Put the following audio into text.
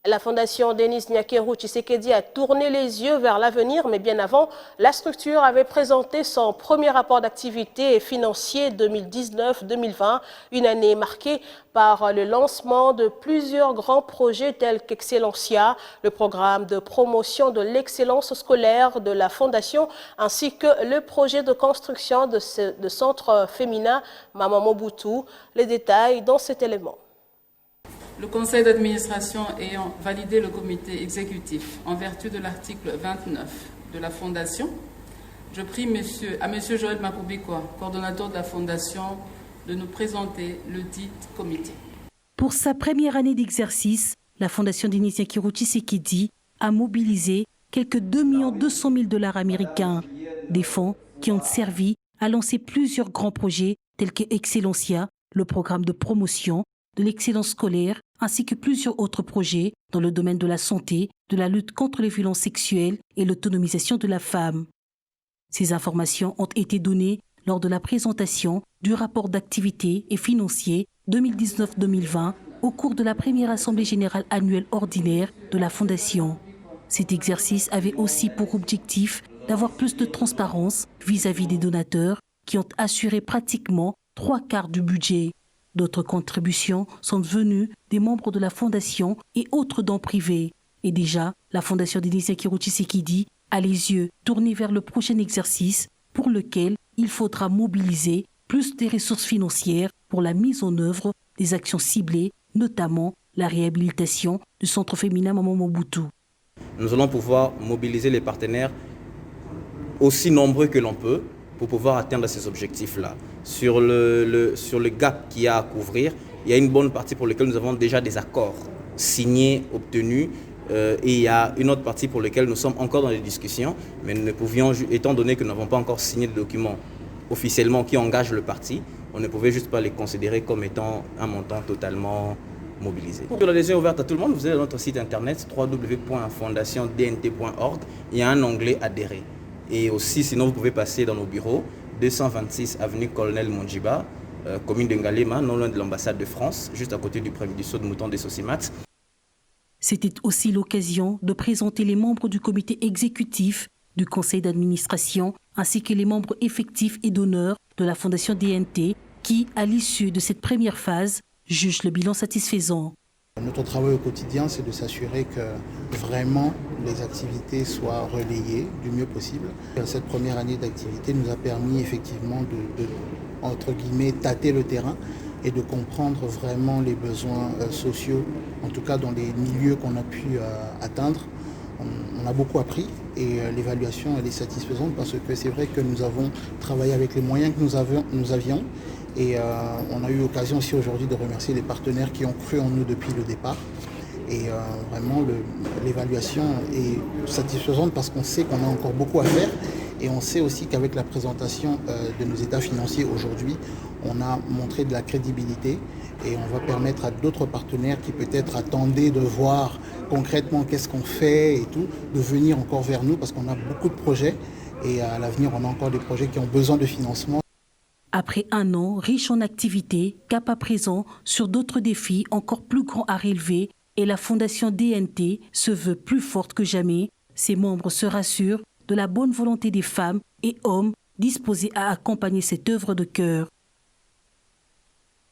La fondation Denis Nyakeru Tshisekedi a tourné les yeux vers l'avenir, mais bien avant, la structure avait présenté son premier rapport d'activité financier 2019-2020, une année marquée par le lancement de plusieurs grands projets tels qu'Excellencia, le programme de promotion de l'excellence scolaire de la fondation, ainsi que le projet de construction de centre féminin Maman Mobutu. Les détails dans cet élément. Le conseil d'administration ayant validé le comité exécutif en vertu de l'article 29 de la Fondation, je prie à M. Joël Makubikwa, coordonnateur de la Fondation, de nous présenter le dit comité. Pour sa première année d'exercice, la Fondation Denis Nyakeru Tshisekedi a mobilisé quelques 2 200 000 $ américains, des fonds qui ont servi à lancer plusieurs grands projets tels que Excellencia, le programme de promotion de l'excellence scolaire, ainsi que plusieurs autres projets dans le domaine de la santé, de la lutte contre les violences sexuelles et l'autonomisation de la femme. Ces informations ont été données lors de la présentation du rapport d'activité et financier 2019-2020 au cours de la première Assemblée générale annuelle ordinaire de la Fondation. Cet exercice avait aussi pour objectif d'avoir plus de transparence vis-à-vis des donateurs qui ont assuré pratiquement 3/4 du budget. D'autres contributions sont venues des membres de la Fondation et autres dons privés. Et déjà, la Fondation Denis Nyakeru Tshisekedi a les yeux tournés vers le prochain exercice pour lequel il faudra mobiliser plus de ressources financières pour la mise en œuvre des actions ciblées, notamment la réhabilitation du centre féminin Maman Mobutu. Nous allons pouvoir mobiliser les partenaires aussi nombreux que l'on peut pour pouvoir atteindre ces objectifs-là. Sur le gap qu'il y a à couvrir, il y a une bonne partie pour laquelle nous avons déjà des accords signés, obtenus, et il y a une autre partie pour laquelle nous sommes encore dans les discussions, mais nous ne pouvions, étant donné que nous n'avons pas encore signé de documents officiellement qui engagent le parti, on ne pouvait juste pas les considérer comme étant un montant totalement mobilisé. L'adhésion est ouverte à tout le monde. Vous allez dans notre site internet www.fondationdnt.org. Il y a un onglet adhérer. Et aussi, sinon, vous pouvez passer dans nos bureaux, 226 avenue Colonel Monjiba, commune de Ngalema, non loin de l'ambassade de France, juste à côté du saut de mouton des Sosimat. C'était aussi l'occasion de présenter les membres du comité exécutif, du conseil d'administration, ainsi que les membres effectifs et d'honneur de la Fondation DNT, qui, à l'issue de cette première phase, jugent le bilan satisfaisant. Notre travail au quotidien, c'est de s'assurer que vraiment les activités soient relayées du mieux possible. Cette première année d'activité nous a permis effectivement de entre guillemets, tâter le terrain et de comprendre vraiment les besoins sociaux, en tout cas dans les milieux qu'on a pu atteindre. On a beaucoup appris et l'évaluation elle est satisfaisante parce que c'est vrai que nous avons travaillé avec les moyens que nous avions. Et on a eu l'occasion aussi aujourd'hui de remercier les partenaires qui ont cru en nous depuis le départ. Et vraiment, l'évaluation est satisfaisante parce qu'on sait qu'on a encore beaucoup à faire. Et on sait aussi qu'avec la présentation de nos états financiers aujourd'hui, on a montré de la crédibilité. Et on va permettre à d'autres partenaires qui peut-être attendaient de voir concrètement qu'est-ce qu'on fait et tout, de venir encore vers nous parce qu'on a beaucoup de projets. Et à l'avenir, on a encore des projets qui ont besoin de financement. Après un an riche en activités, cap à présent sur d'autres défis encore plus grands à relever et la Fondation DNT se veut plus forte que jamais. Ses membres se rassurent de la bonne volonté des femmes et hommes disposés à accompagner cette œuvre de cœur.